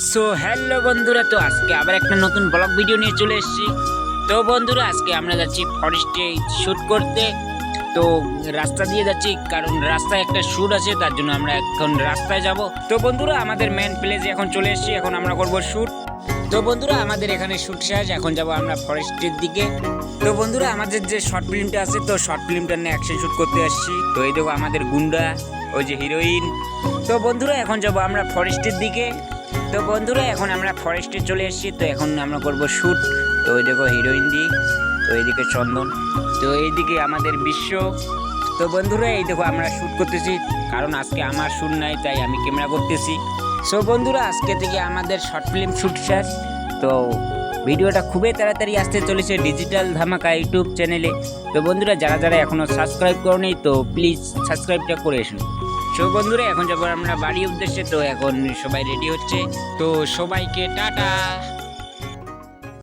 So hello বন্ধুরা, তো আজকে আবার একটা নতুন ব্লগ ভিডিও নিয়ে চলে এসেছি। তো বন্ধুরা, আজকে আমরা যাচ্ছি ফরেস্টে শ্যুট করতে। তো রাস্তা দিয়ে যাচ্ছি, কারণ রাস্তায় একটা শ্যুট আছে, তার জন্য আমরা এখন রাস্তায় যাব। তো বন্ধুরা, আমাদের মেন প্লেসে এখন চলে এসেছি, এখন আমরা করব শ্যুট। তো বন্ধুরা, আমাদের এখানে শ্যুট শেষ, এখন যাব আমরা ফরেস্টের দিকে। তো বন্ধুরা, আমাদের যে শর্ট ফিল্মটা আছে, তো শর্ট ফিল্মটা নিয়ে অ্যাকশন শ্যুট করতে আসছি। তো এই দেখো আমাদের গুন্ডা, ওই যে হিরোইন। তো বন্ধুরা, এখন যাব আমরা ফরেস্টের দিকে। তো বন্ধুরা, এখন আমরা ফরেস্টে চলে এসেছি, তো এখন আমরা করব শ্যুট। তো ওই দেখো হিরোইন দি, তো এইদিকে চন্দন, তো এইদিকে আমাদের বিশ্ব। তো বন্ধুরা, এই দেখো আমরা শ্যুট করতেছি, কারণ আজকে আমার শ্যুট নাই, তাই আমি ক্যামেরা করতেছি। সো বন্ধুরা, আজকে থেকে আমাদের শর্ট ফিল্ম শ্যুট শেষ। তো ভিডিওটা খুবই তাড়াতাড়ি আসতে চলেছে ডিজিটাল ধামাকা ইউটিউব চ্যানেলে। তো বন্ধুরা, যারা যারা এখনও সাবস্ক্রাইব করোনি, তো প্লিজ সাবস্ক্রাইবটা করে আসুন। সো বন্ধুরা, এখন যাবো আমরা বাড়ির উদ্দেশ্যে। তো এখন সবাই রেডি হচ্ছে, তো সবাইকে টাটা।